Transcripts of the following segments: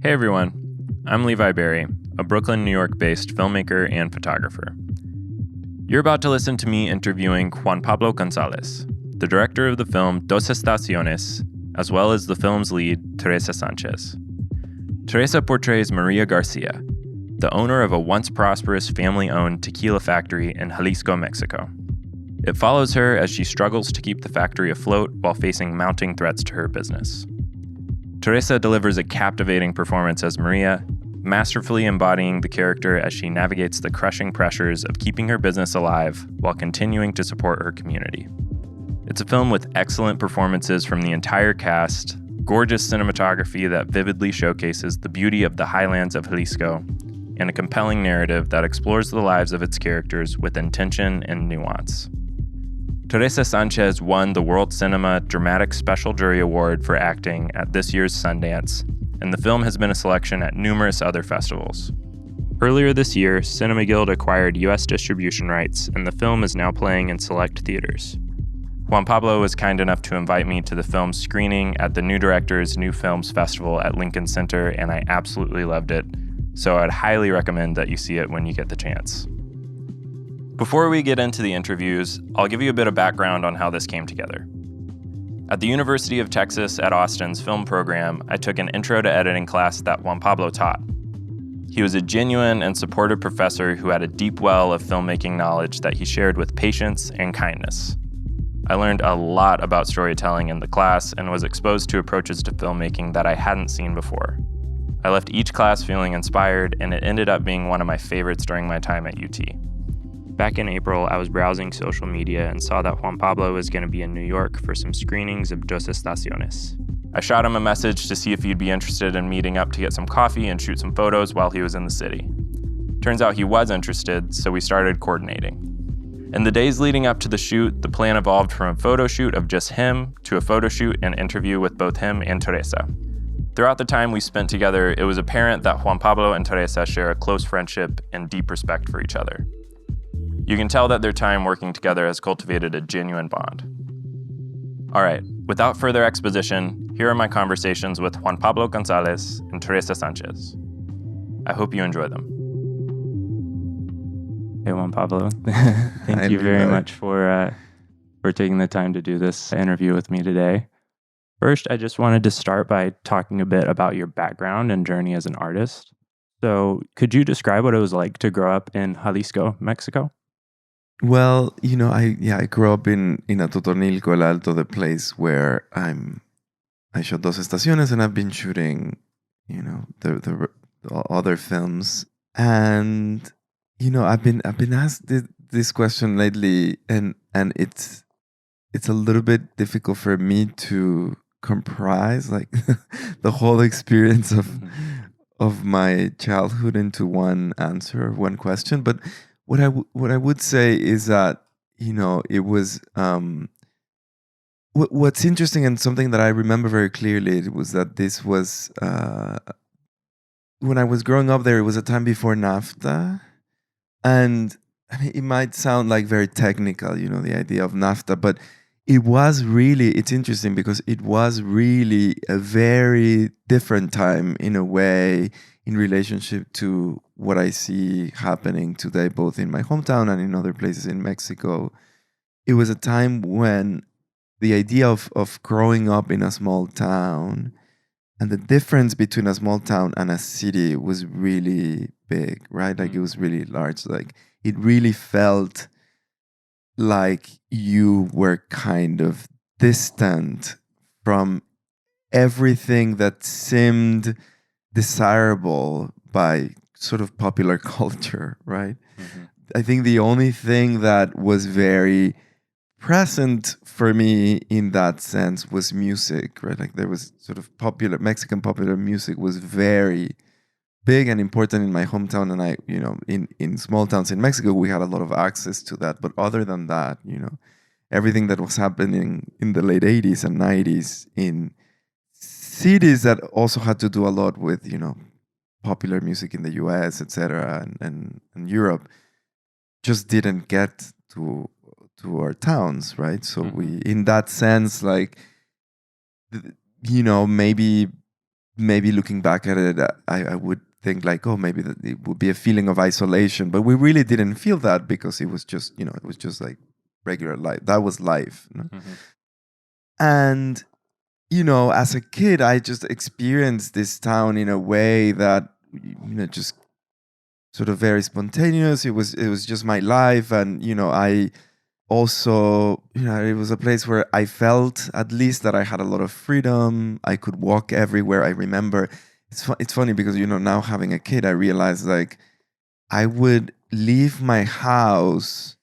Hey everyone, I'm Levi Berry, a Brooklyn, New York-based filmmaker and photographer. You're about to listen to me interviewing Juan Pablo Gonzalez, the director of the film Dos Estaciones, as well as the film's lead, Teresa Sanchez. Teresa portrays Maria Garcia, the owner of a once prosperous family-owned tequila factory in Jalisco, Mexico. It follows her as she struggles to keep the factory afloat while facing mounting threats to her business. Teresa delivers a captivating performance as Maria, masterfully embodying the character as she navigates the crushing pressures of keeping her business alive while continuing to support her community. It's a film with excellent performances from the entire cast, gorgeous cinematography that vividly showcases the beauty of the highlands of Jalisco, and a compelling narrative that explores the lives of its characters with intention and nuance. Teresa Sanchez won the World Cinema Dramatic Special Jury Award for acting at this year's Sundance, and the film has been a selection at numerous other festivals. Earlier this year, Cinema Guild acquired U.S. distribution rights, and the film is now playing in select theaters. Juan Pablo was kind enough to invite me to the film's screening at the New Directors New Films Festival at Lincoln Center, and I absolutely loved it, so I'd highly recommend that you see it when you get the chance. Before we get into the interviews, I'll give you a bit of background on how this came together. At the University of Texas at Austin's film program, I took an intro to editing class that Juan Pablo taught. He was a genuine and supportive professor who had a deep well of filmmaking knowledge that he shared with patience and kindness. I learned a lot about storytelling in the class and was exposed to approaches to filmmaking that I hadn't seen before. I left each class feeling inspired, and it ended up being one of my favorites during my time at UT. Back in April, I was browsing social media and saw that Juan Pablo was going to be in New York for some screenings of Dos Estaciones. I shot him a message to see if he'd be interested in meeting up to get some coffee and shoot some photos while he was in the city. Turns out he was interested, so we started coordinating. In the days leading up to the shoot, the plan evolved from a photo shoot of just him to a photo shoot and interview with both him and Teresa. Throughout the time we spent together, it was apparent that Juan Pablo and Teresa share a close friendship and deep respect for each other. You can tell that their time working together has cultivated a genuine bond. All right, without further exposition, here are my conversations with Juan Pablo Gonzalez and Teresa Sanchez. I hope you enjoy them. Hey, Juan Pablo. Thank you very much for taking the time to do this interview with me today. First, I just wanted to start by talking a bit about your background and journey as an artist. So, could you describe what it was like to grow up in Jalisco, Mexico? Well, I grew up in Atotonilco, El Alto, the place where I shot Dos Estaciones, and I've been shooting, the other films. And I've been asked this question lately, and it's a little bit difficult for me to comprise like the whole experience of my childhood into one answer, one question, but what I would say is that it was what's interesting, and something that I remember very clearly, was that this was when I was growing up there. It was a time before NAFTA, and I mean, it might sound like very technical, the idea of NAFTA, but it's interesting because it was really a very different time in a way in relationship to what I see happening today, both in my hometown and in other places in Mexico. It was a time when the idea of growing up in a small town and the difference between a small town and a city was really big, right? Like, it was really large. Like, it really felt like you were kind of distant from everything that seemed desirable by sort of popular culture, right? Mm-hmm. I think the only thing that was very present for me in that sense was music, right? Like, there was sort of Mexican popular music was very big and important in my hometown, and in small towns in Mexico, we had a lot of access to that. But other than that, everything that was happening in the late 80s and 90s in cities that also had to do a lot with, popular music in the US, etc., and Europe, just didn't get to our towns, right? So we, in that sense, like, maybe maybe looking back at it, I would think like, oh, maybe that it would be a feeling of isolation, but we really didn't feel that because it was just, it was just like regular life. That was life. And, as a kid, I just experienced this town in a way that, just sort of very spontaneous. It was just my life. And, I also, it was a place where I felt at least that I had a lot of freedom. I could walk everywhere. I remember it's funny because, now having a kid, I realized like I would leave my house,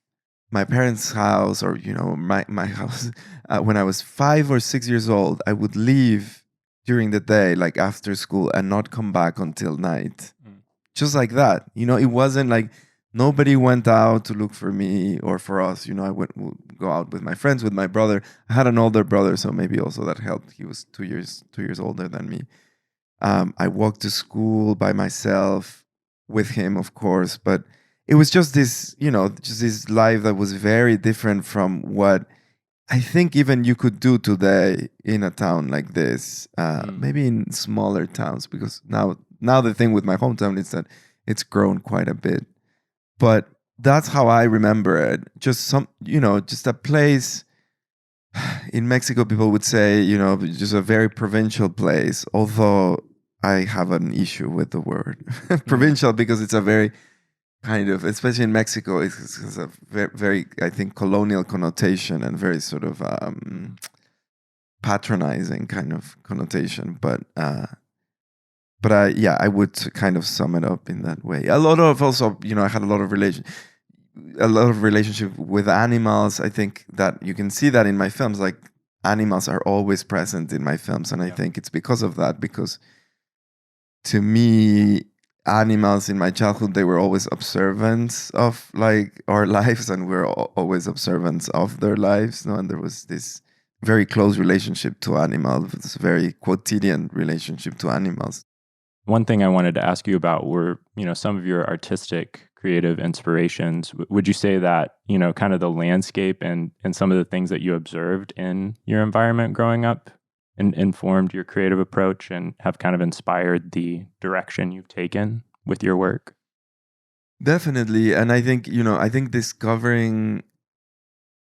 my parents' house, or, my house when I was 5 or 6 years old. I would leave during the day, like after school, and not come back until night. Just like that. It wasn't like nobody went out to look for me or for us. I would go out with my friends, with my brother. I had an older brother, so maybe also that helped. He was 2 years older than me. I walked to school by myself with him, of course, but it was just this, just this life that was very different from what I think even you could do today in a town like this. Maybe in smaller towns, because now the thing with my hometown is that it's grown quite a bit. But that's how I remember it. Just just a place in Mexico, people would say, just a very provincial place, although I have an issue with the word provincial because it's a very kind of, especially in Mexico, it's a very, very, I think, colonial connotation and very sort of patronizing kind of connotation. But I would kind of sum it up in that way. A lot of also, I had a lot of relationship with animals. I think that you can see that in my films. Like animals are always present in my films, and I think it's because of that. Because to me, animals in my childhood, they were always observants of like our lives, and we're always observants of their lives. And there was this very close relationship to animals, this very quotidian relationship to animals. One thing I wanted to ask you about were, some of your artistic creative inspirations. Would you say that, kind of the landscape and some of the things that you observed in your environment growing up informed your creative approach and have kind of inspired the direction you've taken with your work? Definitely. And I think, discovering,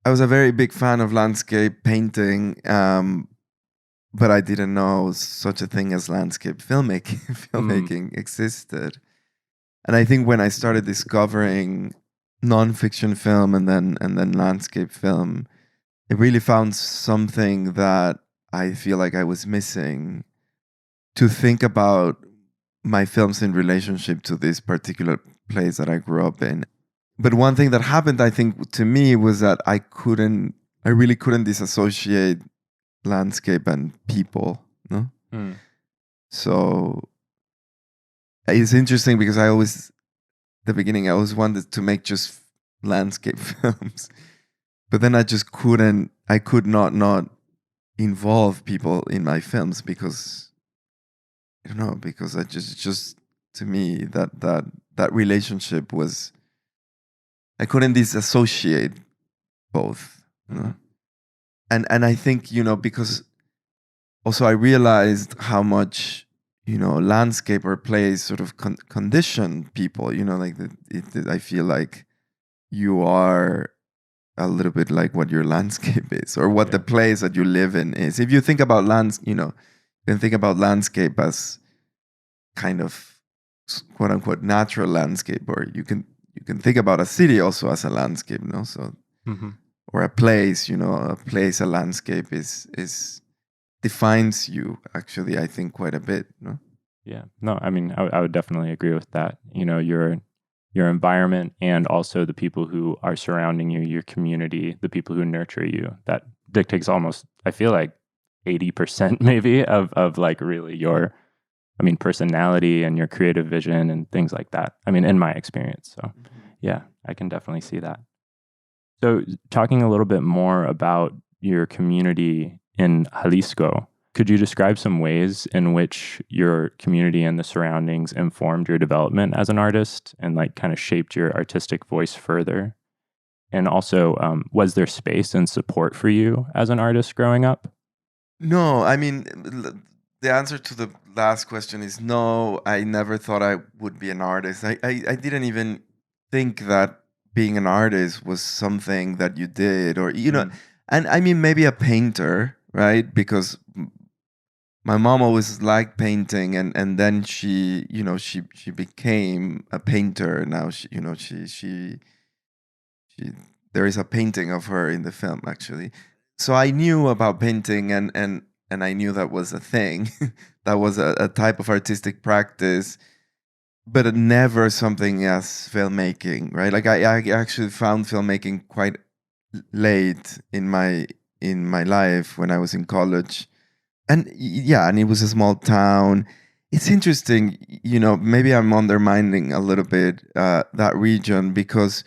I was a very big fan of landscape painting, but I didn't know such a thing as landscape filmmaking existed. And I think when I started discovering nonfiction film and then landscape film, it really found something that I feel like I was missing, to think about my films in relationship to this particular place that I grew up in. But one thing that happened, I think, to me was that I really couldn't disassociate landscape and people, no? So it's interesting because the beginning, I always wanted to make just landscape films, but then I could not involve people in my films because, I don't know, because I just to me, that relationship was, I couldn't disassociate both. And I think, because also I realized how much, landscape or place sort of condition people, like I feel like you are a little bit like what your landscape is, or what the place that you live in is. If you think about you can think about landscape as kind of quote unquote natural landscape, or you can think about a city also as a landscape, no? So or a place, a landscape is defines you, actually, I think, quite a bit, no? Yeah. No, I mean, I would definitely agree with that. Your environment and also the people who are surrounding you, your community, the people who nurture you, that dictates almost, I feel like 80% maybe of like really your, personality and your creative vision and things like that. In my experience. So yeah, I can definitely see that. So talking a little bit more about your community in Jalisco, could you describe some ways in which your community and the surroundings informed your development as an artist and like kind of shaped your artistic voice further? And also, was there space and support for you as an artist growing up? No, the answer to the last question is no. I never thought I would be an artist. I didn't even think that being an artist was something that you did, or and I mean maybe a painter, right? Because my mom always liked painting, and then she became a painter. Now she there is a painting of her in the film, actually. So I knew about painting, and I knew that was a thing. That was a type of artistic practice, but never something as filmmaking, right? Like I actually found filmmaking quite late in my life when I was in college. And yeah, and it was a small town. It's interesting, maybe I'm undermining a little bit that region, because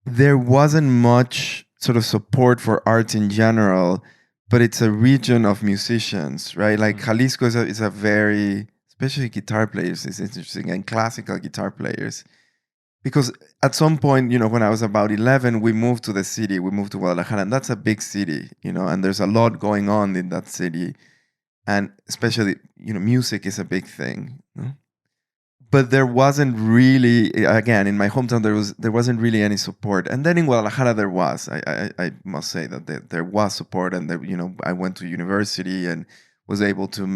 there wasn't much sort of support for arts in general, but it's a region of musicians, right? Like Jalisco is a very, especially guitar players, is interesting, and classical guitar players. Because at some point, when I was about 11, we moved to the city. We moved to Guadalajara, and that's a big city, and there's a lot going on in that city. And especially, music is a big thing. But there wasn't really, again, in my hometown, there wasn't really any support. And then in Guadalajara, there was. I must say that there was support, and I went to university and was able to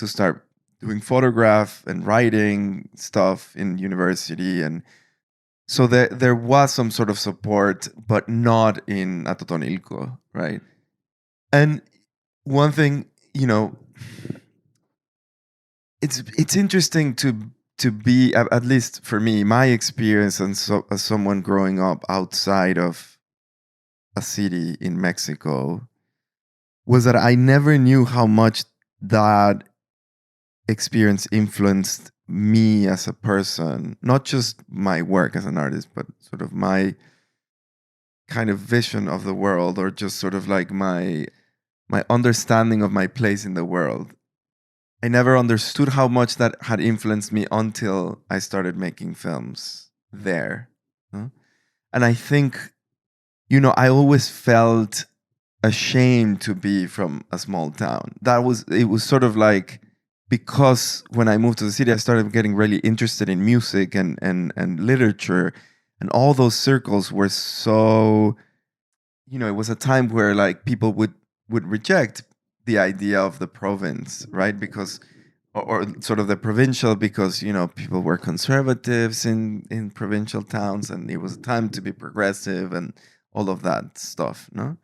start doing photograph and writing stuff in university, and so there was some sort of support, but not in Atotonilco, right? And one thing, it's interesting to be, at least for me, my experience, and so as someone growing up outside of a city in Mexico, was that I never knew how much that experience influenced me as a person, not just my work as an artist, but sort of my kind of vision of the world, or just sort of like my understanding of my place in the world. I never understood how much that had influenced me until I started making films there. And I think, I always felt ashamed to be from a small town. It was sort of like, because when I moved to the city, I started getting really interested in music and literature, and all those circles were so, it was a time where like people would reject the idea of the province, right? Because, or sort of the provincial, because, people were conservatives in provincial towns, and it was a time to be progressive and all of that stuff, no?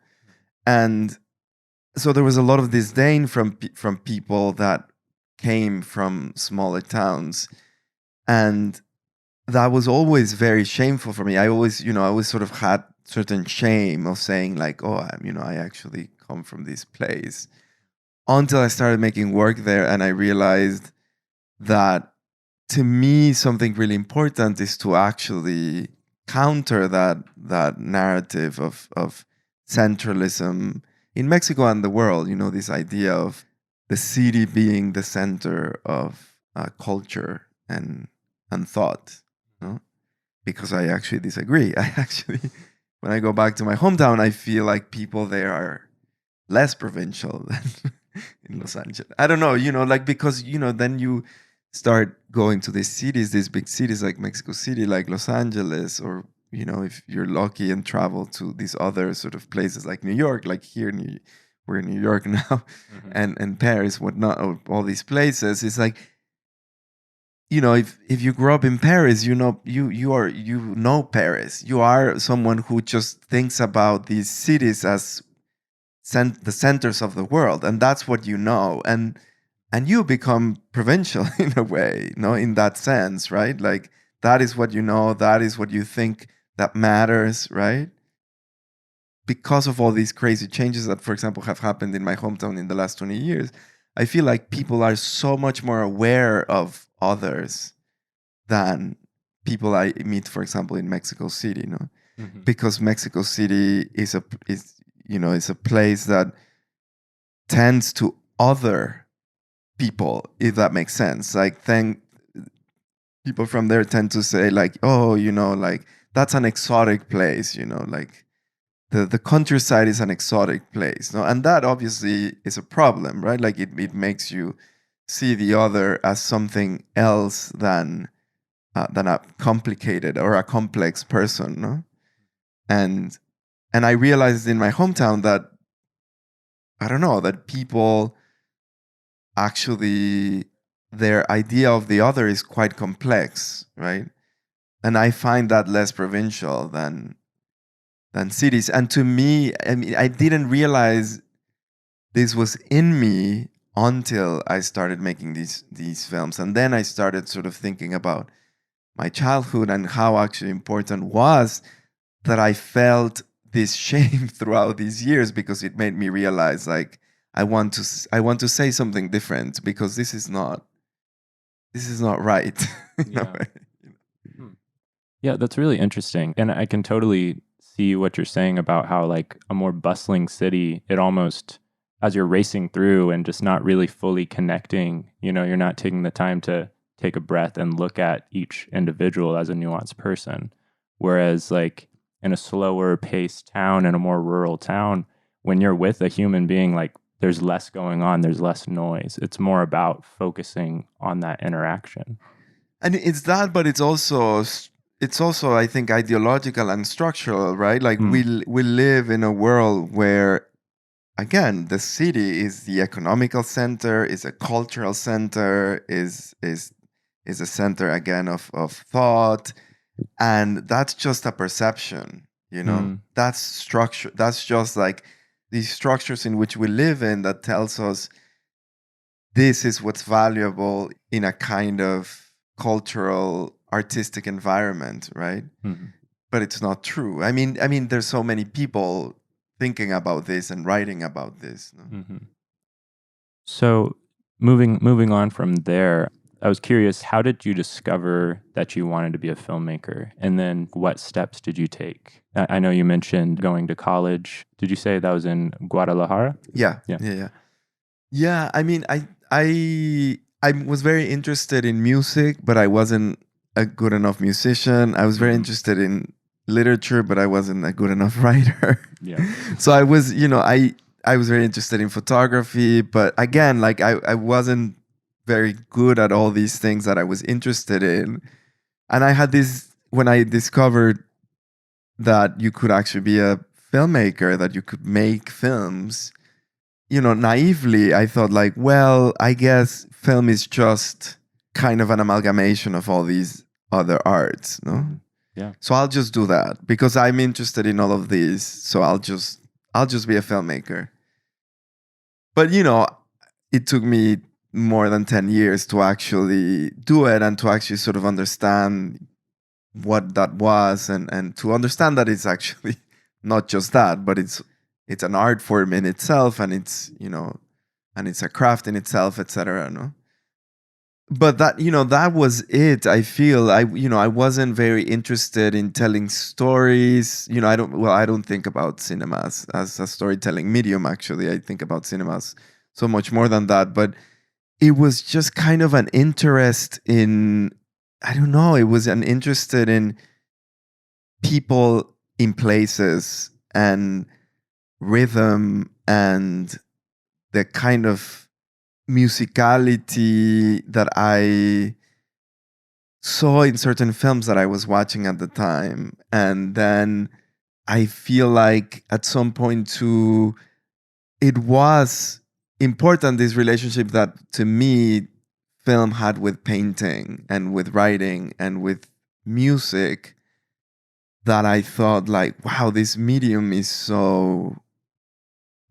And so there was a lot of disdain from people that came from smaller towns, and that was always very shameful for me. I always sort of had certain shame of saying like, oh, I actually come from this place, until I started making work there, and I realized that, to me, something really important is to actually counter that narrative of centralism in Mexico and the world. This idea of the city being the center of culture and thought. Because I actually disagree. When I go back to my hometown, I feel like people there are less provincial than in Los Angeles. I don't know, like, because, then you start going to these cities, these big cities like Mexico City, like Los Angeles, or, if you're lucky and travel to these other sort of places like New York, like here, we're in New York now, and Paris, whatnot, or all these places. It's like, if you grow up in Paris, you know Paris. You are someone who just thinks about these cities as the centers of the world, and that's what you know, and you become provincial in a way, in that sense, right? Like, that is what you know, that is what you think that matters, right? Because of all these crazy changes that, for example, have happened in my hometown in the last 20 years, I feel like people are so much more aware of others than people I meet, for example, in Mexico City, because Mexico City is a place that tends to other people, if that makes sense. Like, people from there tend to say like, oh, like, that's an exotic place, like, the countryside is an exotic place, no? And that obviously is a problem, right? Like it makes you see the other as something else than a complicated or a complex person, no? And I realized in my hometown that I don't know that people actually their idea of the other is quite complex, right? And I find that less provincial than cities. And to me, I mean, I didn't realize this was in me until I started making these films, and then I started sort of thinking about my childhood and how actually important was that I felt this shame throughout these years, because it made me realize like I want to say something different, because this is not right. in a Yeah. way. Hmm. Yeah, that's really interesting. And I can totally see what you're saying about how, like, a more bustling city, it almost, as you're racing through and just not really fully connecting, you're not taking the time to take a breath and look at each individual as a nuanced person. Whereas, like, in a slower paced town, in a more rural town, when you're with a human being, like, there's less going on, there's less noise. It's more about focusing on that interaction. And it's that, but it's also I think ideological and structural, right? Like Mm. we live in a world where, again, the city is the economical center, is a cultural center, is a center again of thought, and that's just a perception, you know. Mm. That's structure. That's just like these structures in which we live in that tells us this is what's valuable in a kind of cultural artistic environment, right? Mm. But it's not true. I mean there's so many people thinking about this and writing about this, no? Mm-hmm. So moving on from there, I was curious, how did you discover that you wanted to be a filmmaker? And then what steps did you take? I know you mentioned going to college. Did you say that was in Guadalajara? Yeah, Yeah. yeah, yeah. Yeah, I mean, I was very interested in music, but I wasn't a good enough musician. I was very Mhm. interested in literature, but I wasn't a good enough writer. Yeah. So I was, I was very interested in photography, but again, like I wasn't very good at all these things that I was interested in. And I had this when I discovered that you could actually be a filmmaker, that you could make films, naively, I thought like, well, I guess film is just kind of an amalgamation of all these other arts, no? Mhm. Yeah. So I'll just do that because I'm interested in all of these. So I'll just be a filmmaker. But it took me more than 10 years to actually do it and to actually sort of understand what that was, and to understand that it's actually not just that, but it's an art form in itself, and it's a craft in itself, etc. No, but that was it. I feel I wasn't very interested in telling stories. I don't think about cinemas as a storytelling medium. Actually, I think about cinemas so much more than that. But it was just kind of an interest in, I don't know, it was an interested in people in places and rhythm and the kind of musicality that I saw in certain films that I was watching at the time. And then I feel like at some point too, it was important, this relationship that to me film had with painting and with writing and with music, that I thought like, wow, this medium is so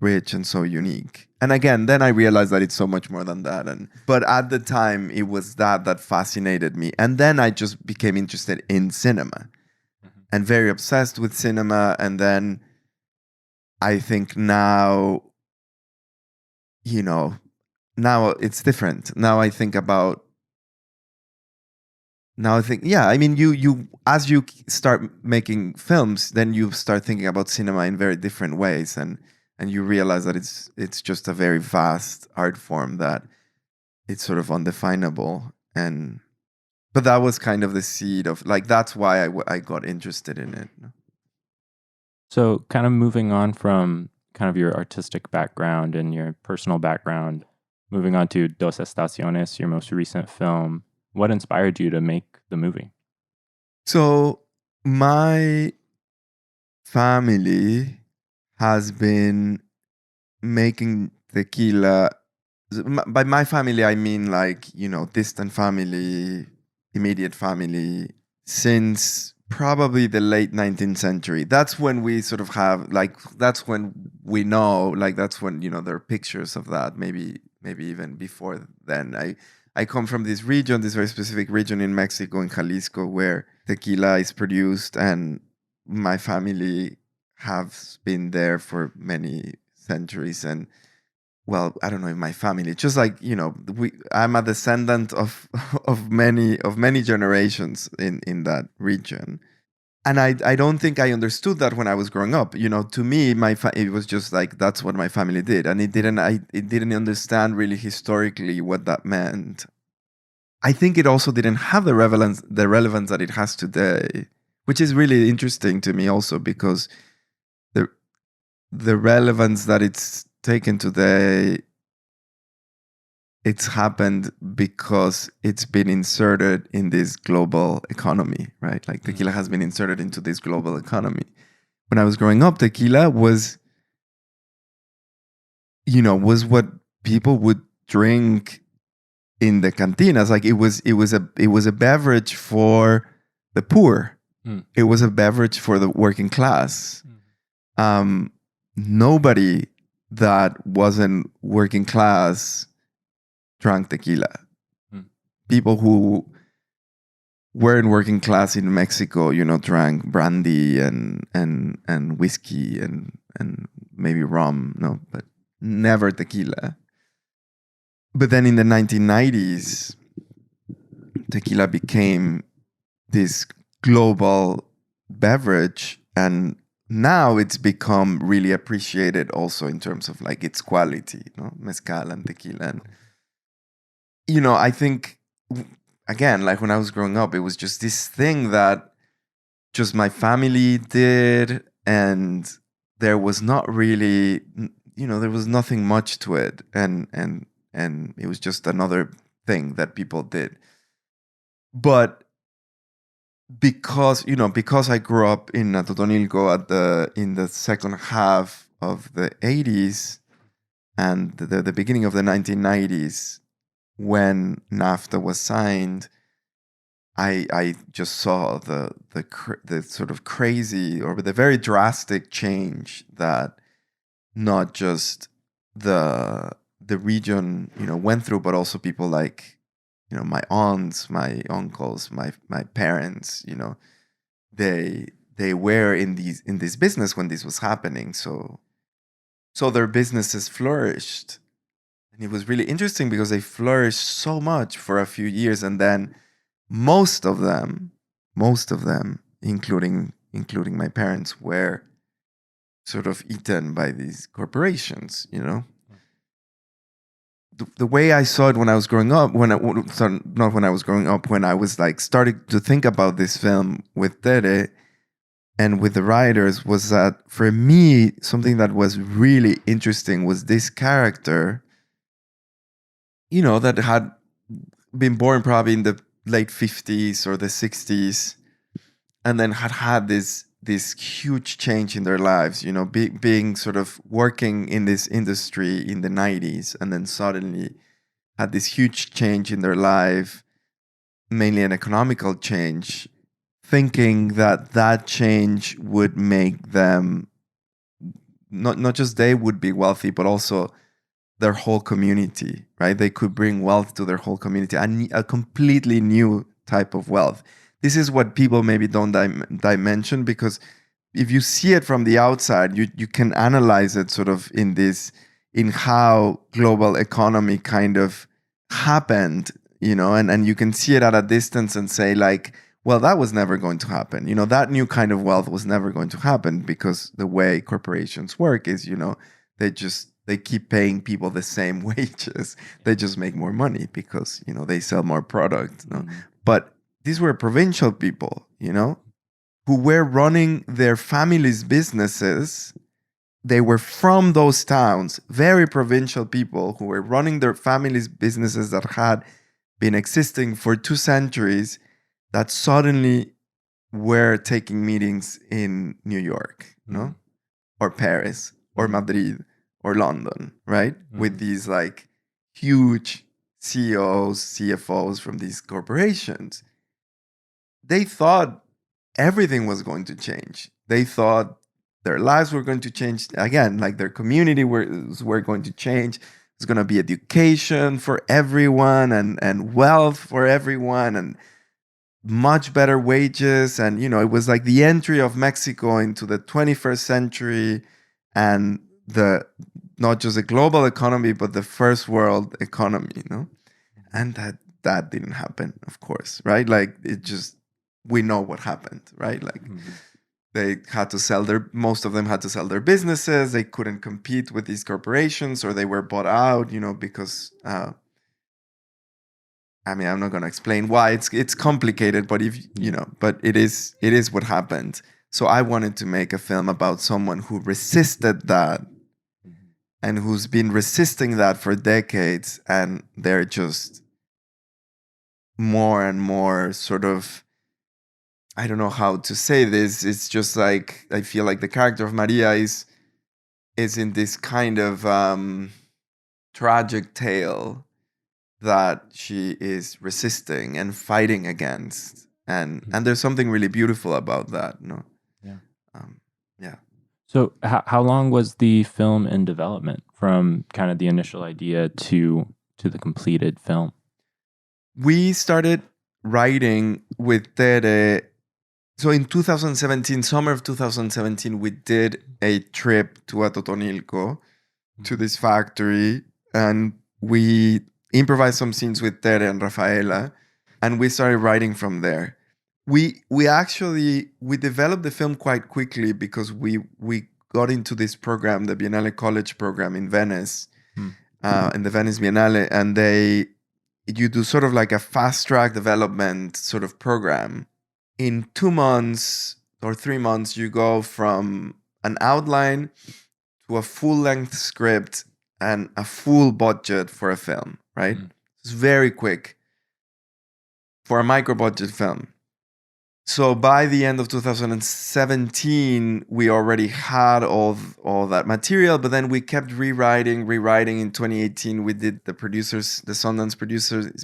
rich and so unique. And again, then I realized that it's so much more than that. But at the time, it was that fascinated me. And then I just became interested in cinema Mhm. and very obsessed with cinema. And then I think now, you know, now it's different. Now I think, yeah, I mean, you as you start making films, then you start thinking about cinema in very different ways, and you realize that it's just a very vast art form that it's sort of undefinable. And but that was kind of the seed of, like, that's why I got interested in it. So, kind of moving on from kind of your artistic background and your personal background, moving on to Dos Estaciones, your most recent film, what inspired you to make the movie? So my family has been making tequila. By my family, I mean like, distant family, immediate family, since probably the late 19th century. That's when we sort of have, like, that's when we know, like, that's when, there are pictures of that, maybe even before then. I come from this region, this very specific region in Mexico, in Jalisco, where tequila is produced, and my family has been there for many centuries. And well, I don't know if my family, just like, I'm a descendant of of many generations in that region. And I don't think I understood that when I was growing up. To me, it was just like that's what my family did, and it didn't understand really historically what that meant. I think it also didn't have the relevance that it has today, which is really interesting to me also, because the the relevance that it's taken today, it's happened because it's been inserted in this global economy, right? Like tequila has been inserted into this global economy. When I was growing up, tequila was what people would drink in the cantinas. Like it was a beverage for the poor. Mm. It was a beverage for the working class. Nobody that wasn't working class drank tequila. Mm. People who weren't working class in Mexico, drank brandy and whiskey and maybe rum, no, but never tequila. But then in the 1990s, tequila became this global beverage, and now it's become really appreciated also in terms of like its quality, mezcal and tequila. And I think, again, like when I was growing up, it was just this thing that just my family did, and there was not really, there was nothing much to it, and it was just another thing that people did. But because I grew up in Atotonilco in the second half of the 80s and the beginning of the 1990s, when NAFTA was signed, I just saw the sort of crazy or the very drastic change that not just the region went through, but also people like my aunts, my uncles, my parents. They were in this business when this was happening, so their businesses flourished, and it was really interesting because they flourished so much for a few years, and then most of them, including my parents, were sort of eaten by these corporations. The way I saw it when I was growing up, not when I was growing up, when I was like starting to think about this film with Tere and with the writers, was that for me, something that was really interesting was this character, that had been born probably in the late 50s or the 60s, and then had this huge change in their lives, being sort of working in this industry in the 90s, and then suddenly had this huge change in their life, mainly an economical change, thinking that change would make them, not just they would be wealthy, but also their whole community, right? They could bring wealth to their whole community, and a completely new type of wealth. This is what people maybe don't dimension, because if you see it from the outside, you can analyze it sort of in how global economy kind of happened, and you can see it at a distance and say like, well, that was never going to happen. That new kind of wealth was never going to happen, because the way corporations work is, they keep paying people the same wages. They just make more money because, they sell more product. But these were provincial people, who were running their families' businesses. They were from those towns, very provincial people who were running their families' businesses that had been existing for 2 centuries, that suddenly were taking meetings in New York, no? Or Paris, or Madrid, or London, right? With these like huge CEOs, CFOs from these corporations. They thought everything was going to change. They thought their lives were going to change. Again, like their community were going to change. It's going to be education for everyone and wealth for everyone and much better wages. And, you know, it was like the entry of Mexico into the 21st century and the not just a global economy, but the first world economy, you know? And that didn't happen, of course, right? Like it just, we know what happened, right? Like they had to sell most of them had to sell their businesses. They couldn't compete with these corporations, or they were bought out, you know, because, I mean, I'm not going to explain why. It's complicated, but but it is what happened. So I wanted to make a film about someone who resisted that and who's been resisting that for decades, and they're just more and more sort of, I don't know how to say this. It's just like, I feel like the character of Maria is in this kind of tragic tale that she is resisting and fighting against. And there's something really beautiful about that, no? Yeah. Yeah. So how long was the film in development from kind of the initial idea to the completed film? We started writing with Tere. So in 2017, summer of 2017, we did a trip to Atotonilco, to this factory, and we improvised some scenes with Tere and Rafaela, and we started writing from there. We developed the film quite quickly because we got into this program, the Biennale College program in Venice, in the Venice Biennale, and you do sort of like a fast track development sort of program. In 2 months or 3 months, you go from an outline to a full-length script and a full budget for a film, right? It's very quick for a micro-budget film. So by the end of 2017, we already had all that material, but then we kept rewriting. In 2018, we did the Sundance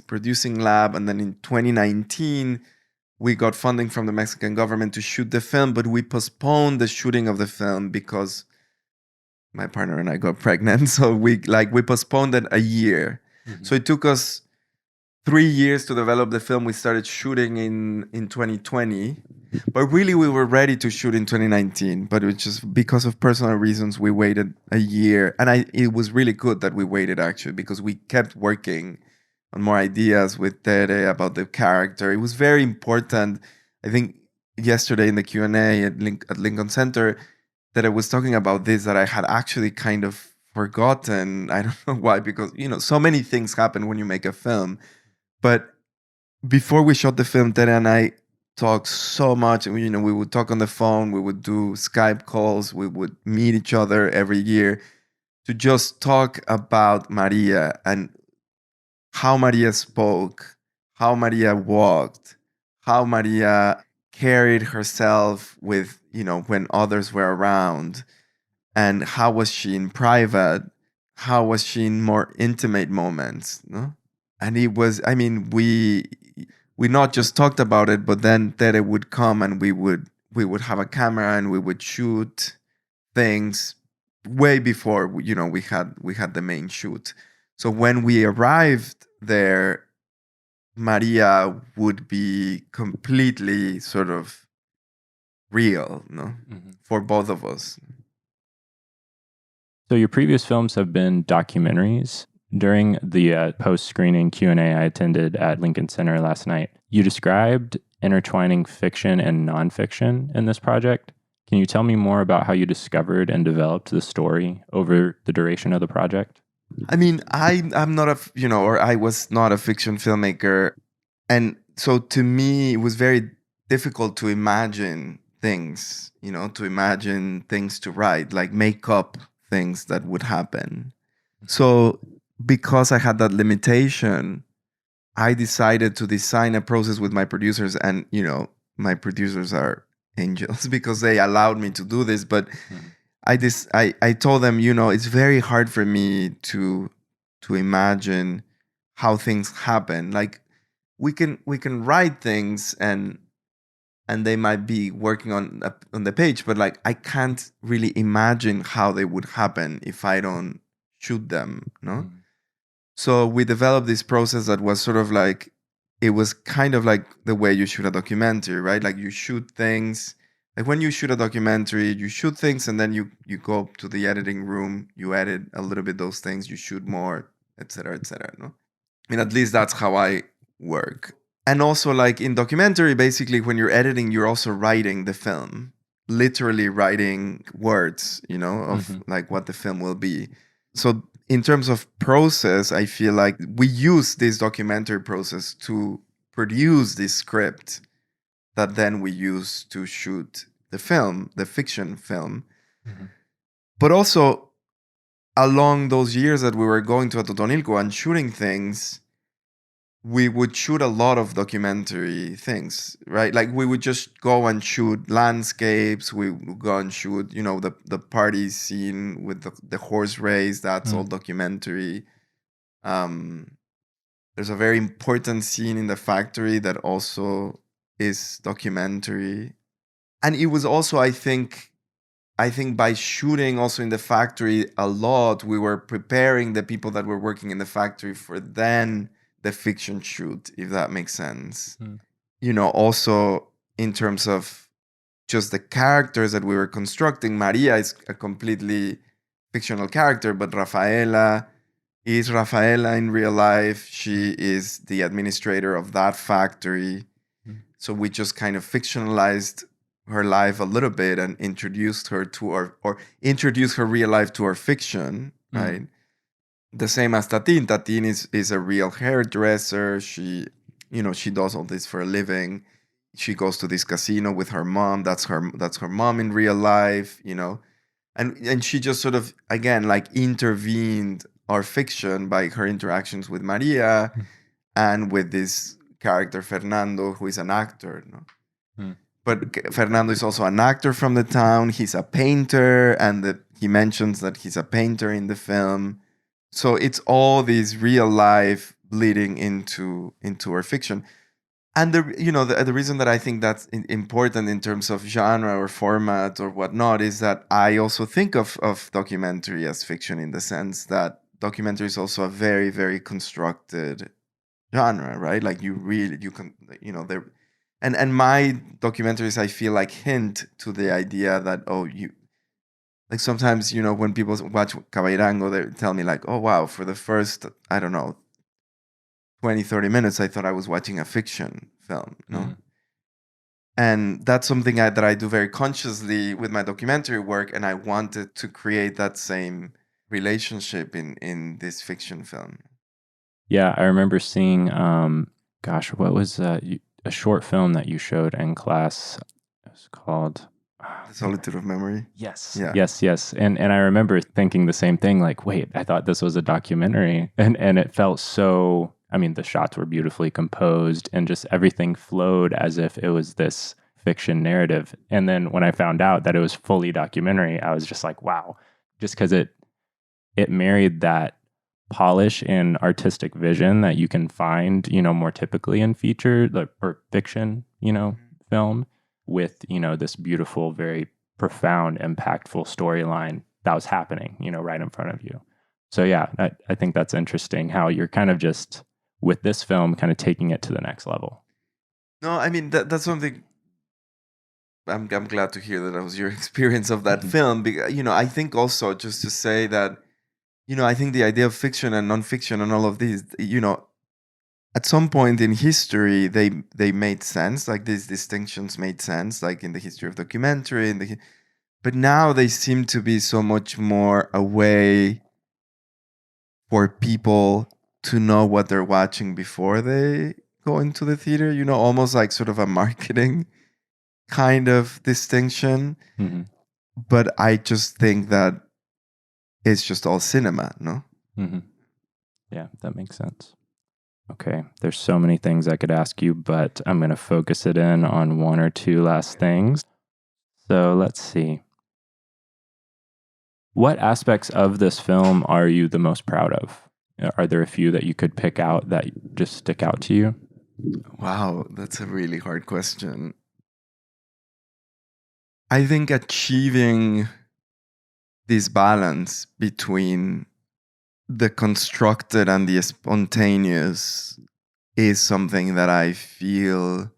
producing lab, and then in 2019, we got funding from the Mexican government to shoot the film, but we postponed the shooting of the film because my partner and I got pregnant. So we postponed it a year. So it took us 3 years to develop the film. We started shooting in 2020, but really we were ready to shoot in 2019. But it was just because of personal reasons, we waited a year. And it was really good that we waited, actually, because we kept working on more ideas with Tere about the character. It was very important. I think yesterday in the Q&A at Lincoln Center, that I was talking about this, that I had actually kind of forgotten. I don't know why, because, you know, so many things happen when you make a film. But before we shot the film, Tere and I talked so much. You know, we would talk on the phone, we would do Skype calls, we would meet each other every year to just talk about Maria and how Maria spoke, how Maria walked, how Maria carried herself with, you know, when others were around, and how was she in private, how was she in more intimate moments, no? And it was, I mean, we not just talked about it, but then Tere would come and we would have a camera and we would shoot things way before, you know, we had the main shoot. So when we arrived there, Maria would be completely sort of real, no, for both of us. So your previous films have been documentaries. During the post-screening Q&A I attended at Lincoln Center last night, you described intertwining fiction and nonfiction in this project. Can you tell me more about how you discovered and developed the story over the duration of the project? I mean, I'm not I was not a fiction filmmaker. And so to me, it was very difficult to imagine things, to imagine things to write, like make up things that would happen. So because I had that limitation, I decided to design a process with my producers, and my producers are angels because they allowed me to do this. But I told them, it's very hard for me to imagine how things happen. Like we can write things and they might be working on the page, but like I can't really imagine how they would happen if I don't shoot them, no? So we developed this process that was sort of like, it was kind of like the way you shoot a documentary, right? Like you shoot things, like when you shoot a documentary, you shoot things and then you go to the editing room, you edit a little bit those things, you shoot more, etc., etc. No? I mean, at least that's how I work. And also, like in documentary, basically, when you're editing, you're also writing the film, literally writing words, of like what the film will be. So in terms of process, I feel like we use this documentary process to produce this script that then we use to shoot the film, the fiction film. But also, along those years that we were going to Atotonilco and shooting things, we would shoot a lot of documentary things, right? Like we would just go and shoot landscapes. We would go and shoot, the party scene with the horse race. That's all documentary. There's a very important scene in the factory that also is documentary. And it was also, I think by shooting also in the factory a lot, we were preparing the people that were working in the factory for then the fiction shoot, if that makes sense. Also in terms of just the characters that we were constructing, Maria is a completely fictional character, but Rafaela is Rafaela in real life. She is the administrator of that factory. So we just kind of fictionalized her life a little bit and introduced her to or introduced her real life to our fiction, right? The same as Tatin. Tatin is a real hairdresser. She does all this for a living. She goes to this casino with her mom. That's her mom in real life, And she just sort of, again, like intervened our fiction by her interactions with Maria and with this character Fernando, who is an actor, But Fernando is also an actor from the town. He's a painter, and he mentions that he's a painter in the film. So it's all these real life bleeding into our fiction. And the reason that I think that's important in terms of genre or format or whatnot is that I also think of documentary as fiction, in the sense that documentary is also a very, very constructed genre, right? Like you can, there. And my documentaries, I feel like, hint to the idea that, like sometimes, when people watch Caballerango, they tell me like, oh, wow, for the first, I don't know, 20, 30 minutes, I thought I was watching a fiction film, And that's something that I do very consciously with my documentary work, and I wanted to create that same relationship in this fiction film. Yeah, I remember seeing, what was a short film that you showed in class? It was called The Solitude of Memory. Yes. Yeah. Yes. And I remember thinking the same thing, like, wait, I thought this was a documentary. And it felt so, I mean, the shots were beautifully composed and just everything flowed as if it was this fiction narrative. And then when I found out that it was fully documentary, I was just like, wow, just because it married that polish and artistic vision that you can find, more typically in feature or fiction, film, with, this beautiful, very profound, impactful storyline that was happening, right in front of you. So yeah, I think that's interesting how you're kind of just, with this film, kind of taking it to the next level. No, I mean, that's something I'm glad to hear that was your experience of that film. Because, I think also, just to say that, I think the idea of fiction and nonfiction and all of these, at some point in history, they made sense. Like these distinctions made sense, like in the history of documentary. But now they seem to be so much more a way for people to know what they're watching before they go into the theater. Almost like sort of a marketing kind of distinction. Mm-hmm. But I just think that it's just all cinema, no? Mm-hmm. Yeah, that makes sense. Okay, there's so many things I could ask you, but I'm going to focus it in on one or two last things. So let's see. What aspects of this film are you the most proud of? Are there a few that you could pick out that just stick out to you? Wow, that's a really hard question. I think achieving this balance between the constructed and the spontaneous is something that I feel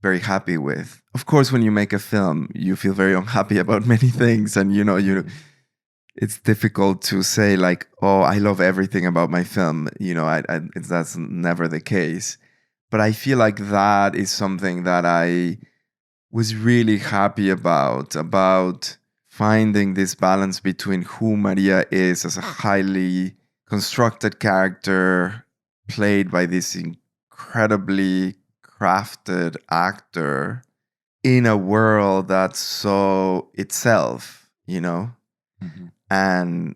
very happy with. Of course, when you make a film, you feel very unhappy about many things, and it's difficult to say like, "Oh, I love everything about my film." That's never the case. But I feel like that is something that I was really happy about finding this balance between who Maria is as a highly constructed character played by this incredibly crafted actor in a world that's so itself, Mm-hmm. and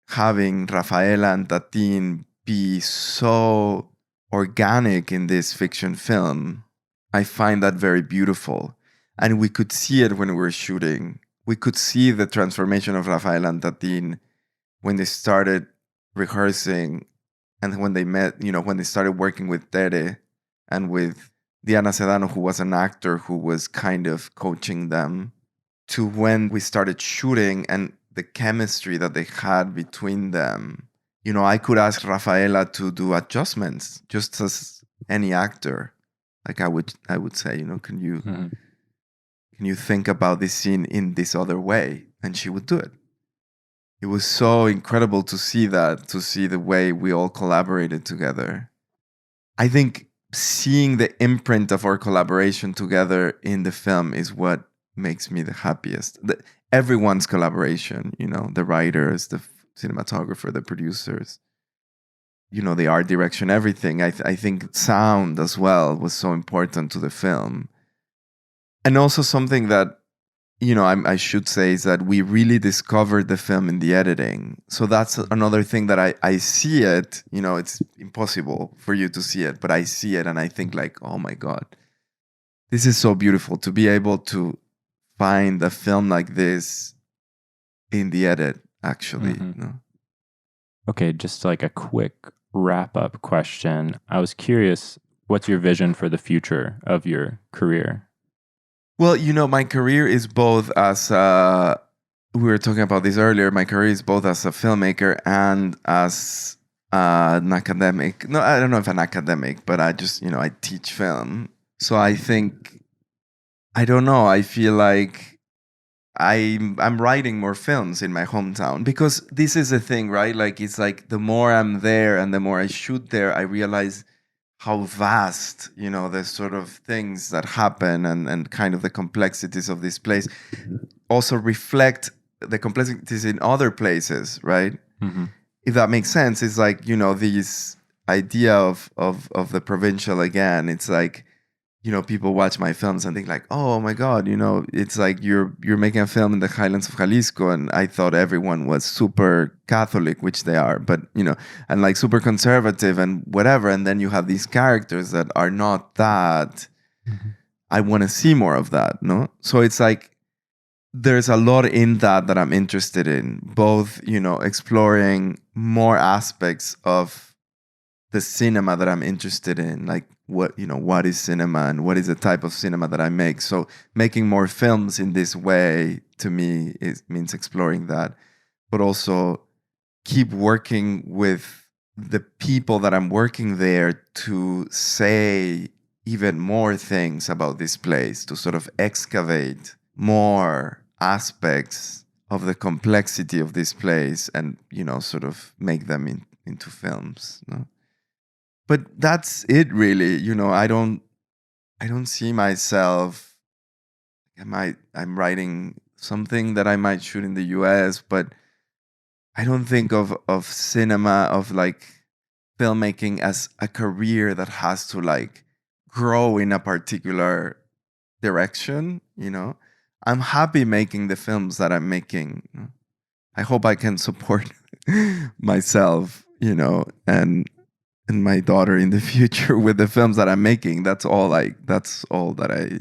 having Rafaela and Tatin be so organic in this fiction film, I find that very beautiful. And we could see it when we were shooting. We could see the transformation of Rafaela and Tatin when they started rehearsing and when they met, when they started working with Tere and with Diana Sedano, who was an actor who was kind of coaching them, to when we started shooting and the chemistry that they had between them. I could ask Rafaela to do adjustments just as any actor. Like I would say, can you Mm-hmm. can you think about this scene in this other way? And she would do it. It was so incredible to see the way we all collaborated together. I think seeing the imprint of our collaboration together in the film is what makes me the happiest. Everyone's collaboration, the writers, the cinematographer, the producers, the art direction, everything. I think sound as well was so important to the film. And also something that, I should say is that we really discovered the film in the editing. So that's another thing that I see it, it's impossible for you to see it, but I see it and I think like, oh my God, this is so beautiful to be able to find a film like this in the edit, actually. Mm-hmm. Okay, just like a quick wrap up question. I was curious, what's your vision for the future of your career? Well, my career is both as we were talking about this earlier. My career is both as a filmmaker and as an academic. No, I don't know if an academic, but I just, I teach film. So I think, I don't know, I feel like I'm writing more films in my hometown because this is the thing, right? Like, it's like the more I'm there and the more I shoot there, I realize how vast, the sort of things that happen and kind of the complexities of this place also reflect the complexities in other places, right? Mm-hmm. If that makes sense, it's like, this idea of the provincial again. It's like, people watch my films and think like, oh my God, it's like you're making a film in the highlands of Jalisco, and I thought everyone was super Catholic, which they are, but and like super conservative and whatever. And then you have these characters that are not that. Mm-hmm. I want to see more of that, no? So it's like there's a lot in that I'm interested in, both, exploring more aspects of the cinema that I'm interested in, like what is cinema and what is the type of cinema that I make. So making more films in this way to me means exploring that, but also keep working with the people that I'm working there to say even more things about this place, to sort of excavate more aspects of the complexity of this place and, sort of make them into films. No? But that's it really. I don't see myself, I'm writing something that I might shoot in the US, but I don't think of cinema, of like filmmaking as a career that has to like grow in a particular direction, you know. I'm happy making the films that I'm making. I hope I can support myself, you know, and my daughter in the future with the films that I'm making. That's all that I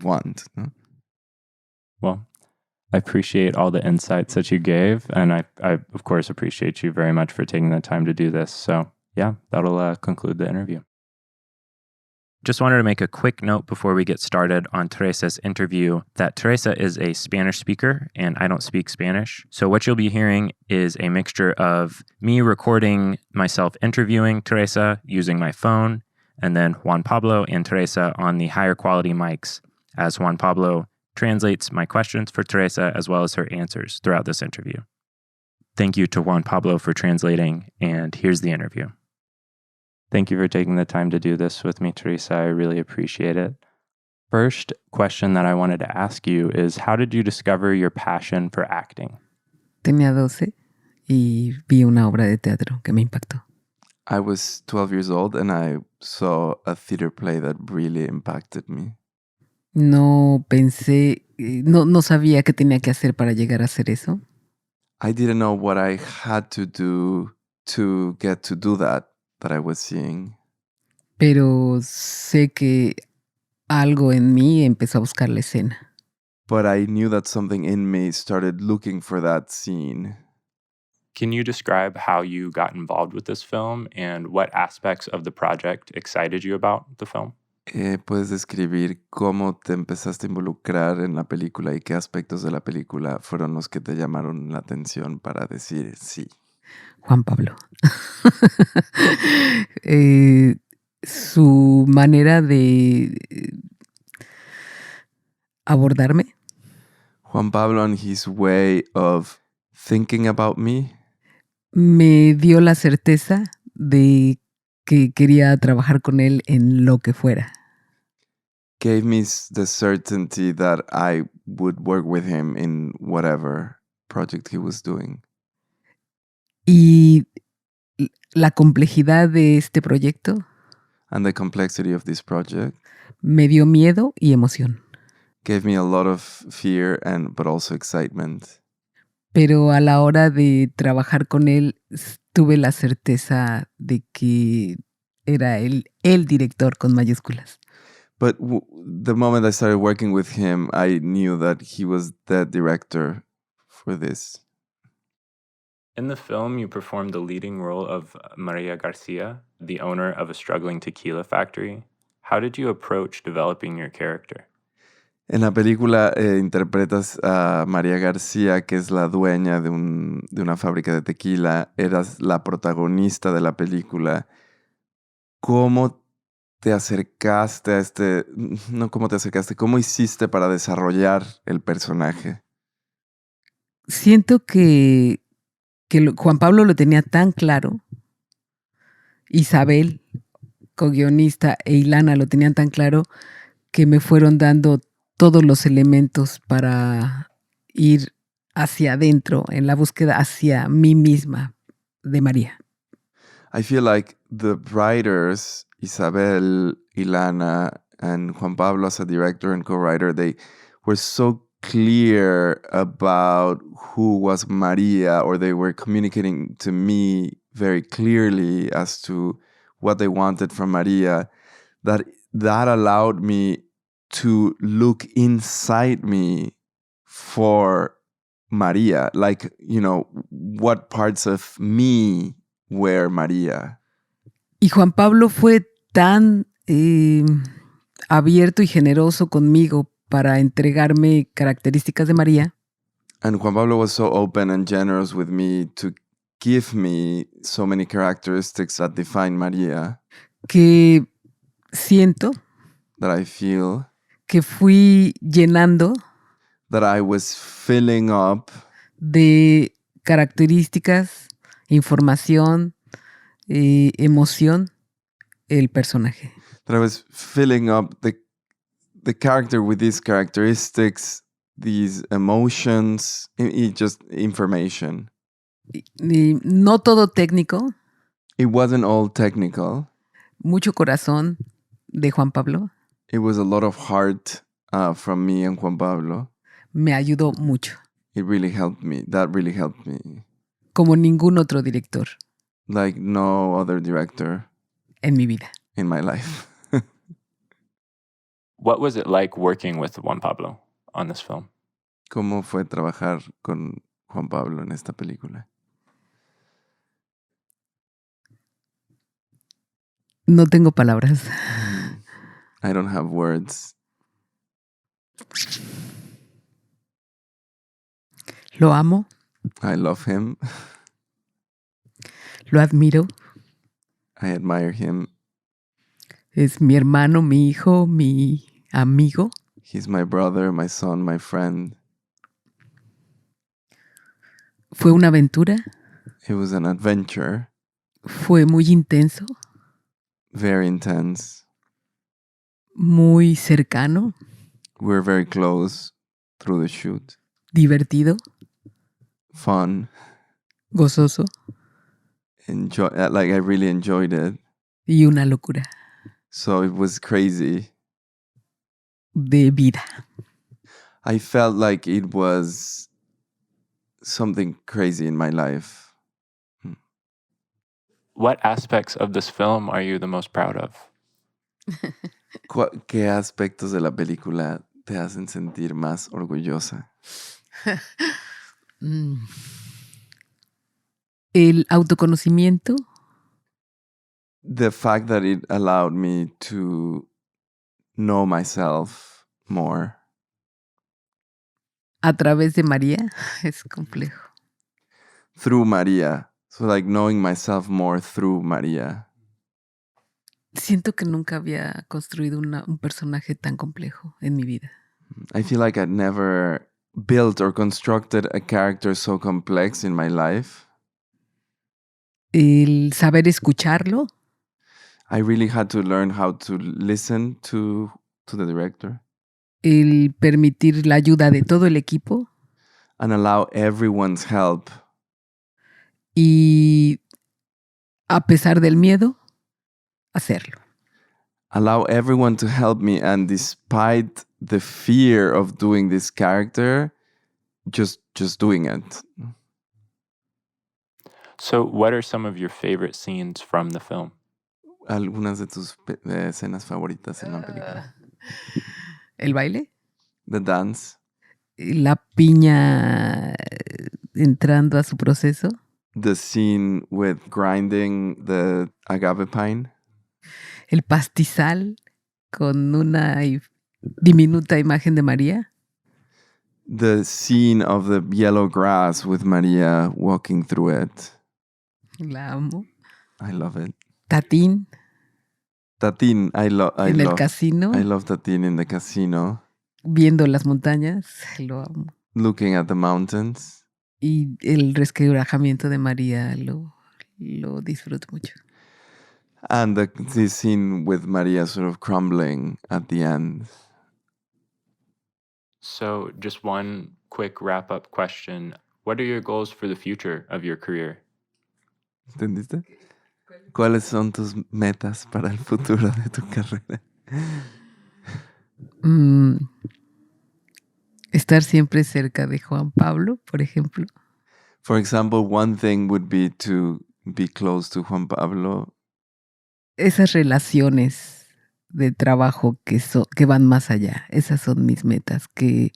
want. Well, I appreciate all the insights that you gave, and I of course appreciate you very much for taking the time to do this. So yeah, that'll conclude the interview. Just wanted to make a quick note before we get started on Teresa's interview that Teresa is a Spanish speaker and I don't speak Spanish. So what you'll be hearing is a mixture of me recording myself interviewing Teresa using my phone, and then Juan Pablo and Teresa on the higher quality mics as Juan Pablo translates my questions for Teresa as well as her answers throughout this interview. Thank you to Juan Pablo for translating, and here's the interview. Thank you for taking the time to do this with me, Teresa. I really appreciate it. First question that I wanted to ask you is, how did you discover your passion for acting? Tenía 12 y vi una obra de teatro que me impactó. I was 12 years old and I saw a theater play that really impacted me. No pensé, no sabía qué tenía que hacer para llegar a hacer eso. I didn't know what I had to do to get to do that I was seeing. Pero sé que algo en mí empezó a buscar la escena. But I knew that something in me started looking for that scene. Can you describe how you got involved with this film and what aspects of the project excited you about the film? ¿Puedes describir cómo te empezaste a involucrar en la película y qué aspectos de la película fueron los que te llamaron la atención para decir sí? Juan Pablo. Su manera de abordarme. Juan Pablo and his way of thinking about me. Me dio la certeza de que quería trabajar con él en lo que fuera. Gave me the certainty that I would work with him in whatever project he was doing. Y la complejidad de este proyecto And the complexity of this project me dio miedo y emoción. gave me a lot of fear but also excitement. Pero a la hora de trabajar con él, tuve la certeza de que era el director con mayúsculas. But the moment I started working with him, I knew that he was the director for this. In the film, you performed the leading role of Maria Garcia, the owner of a struggling tequila factory. How did you approach developing your character? En la película interpretas a María García, que es la dueña de una fábrica de tequila. Eras la protagonista de la película. ¿Cómo te acercaste a ¿cómo hiciste para desarrollar el personaje? Siento que Juan Pablo lo tenía tan claro, Isabel, co-guionista, e Ilana lo tenían tan claro, que me fueron dando todos los elementos para ir hacia adentro en la búsqueda hacia mí misma de María. I feel like the writers, Isabel, Ilana, and Juan Pablo as a director and co-writer, they were so clear about who was Maria, or they were communicating to me very clearly as to what they wanted from Maria, that allowed me to look inside me for Maria, like, you know, what parts of me were Maria. Y Juan Pablo fue tan abierto y generoso conmigo para entregarme características de María. And Juan Pablo was so open and generous with me to give me so many characteristics that define Maria. Que siento. That I feel. Que fui llenando. That I was filling up. De características, información, emoción, el personaje. That I was filling up the character with these characteristics, these emotions, just information. No todo técnico. It wasn't all technical. Mucho corazón de Juan Pablo. It was a lot of heart from me and Juan Pablo. me ayudó mucho, It really helped me. That really helped me. como ningún otro director Like no other director en mi vida. in my life. What was it like working with Juan Pablo on this film? ¿Cómo fue trabajar con Juan Pablo en esta película? No tengo palabras. I don't have words. Lo amo, I love him. lo admiro. I admire him. Es mi hermano, mi hijo, mi amigo. He's my brother, my son, my friend. Fue una aventura, It was an adventure, fue muy intenso, very intense. muy cercano, We were very close through the shoot. divertido, Fun. gozoso I really enjoyed it. y una locura So it was crazy. de vida. I felt like it was something crazy in my life. What aspects of this film are you the most proud of? ¿Qué aspectos de la película te hacen sentir más orgullosa? El autoconocimiento, The fact that it allowed me to know myself more. a través de María, es complejo. Through Maria. So like knowing myself more through Maria. Siento que nunca había construido un personaje tan complejo en mi vida. I feel like I'd never built or constructed a character so complex in my life. El saber escucharlo, I really had to learn how to listen to the director el permitir la ayuda de todo el equipo and allow everyone's help. y a pesar del miedo, hacerlo. Allow everyone to help me, and despite the fear of doing this character, just doing it. So, what are some of your favorite scenes from the film? Algunas de tus escenas favoritas en la película. El baile, The dance, la piña entrando a su proceso, the scene with grinding the agave pine, el pastizal con una diminuta imagen de María, the scene of the yellow grass with Maria walking through it. la amo. I love it. Tatín Tatín, I en el casino, love Tatín in the casino, viendo las montañas, lo amo. looking at the mountains. Y el resquebrajamiento de María lo disfruto mucho. And the scene with Maria sort of crumbling at the end. So, just one quick wrap-up question. What are your goals for the future of your career? ¿Entendiste? ¿Cuáles son tus metas para el futuro de tu carrera? Estar siempre cerca de Juan Pablo, por ejemplo. For example, one thing would be to be close to Juan Pablo. Esas relaciones de trabajo que van más allá. Esas son mis metas, que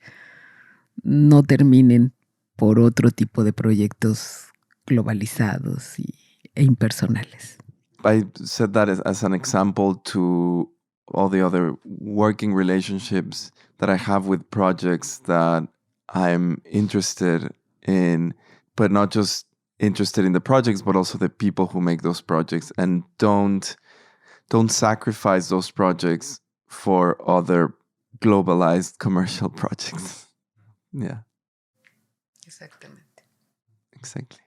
no terminen por otro tipo de proyectos globalizados e impersonales. I said that as an example to all the other working relationships that I have with projects that I'm interested in, but not just interested in the projects, but also the people who make those projects, and don't sacrifice those projects for other globalized commercial projects. Yeah. Exactly.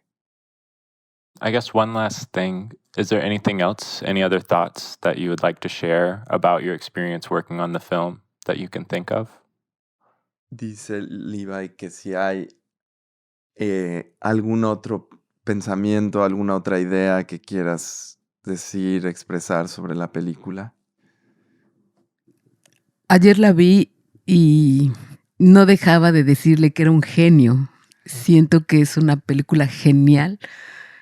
I guess one last thing. Is there anything else, any other thoughts that you would like to share about your experience working on the film that you can think of? Dice Levi que si hay algún otro pensamiento, alguna otra idea que quieras expresar sobre la película. Ayer la vi y no dejaba de decirle que era un genio. Siento que es una película genial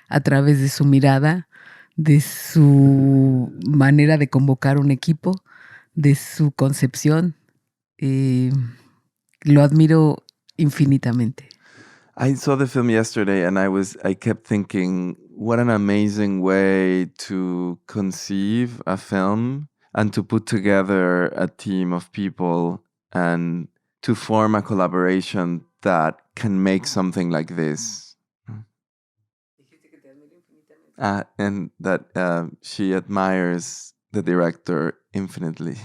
a través de su mirada, de su manera de convocar un equipo, de su concepción. Lo admiro infinitamente. I saw the film yesterday and I kept thinking, what an amazing way to conceive a film and to put together a team of people and to form a collaboration that can make something like this. And that she admires the director infinitely.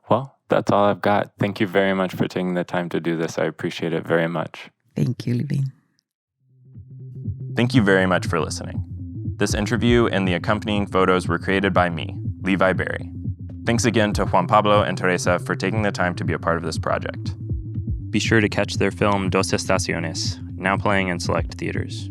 Well, that's all I've got. Thank you very much for taking the time to do this. I appreciate it very much. Thank you, Levine. Thank you very much for listening. This interview and the accompanying photos were created by me, Levi Berry. Thanks again to Juan Pablo and Teresa for taking the time to be a part of this project. Be sure to catch their film Dos Estaciones, now playing in select theaters.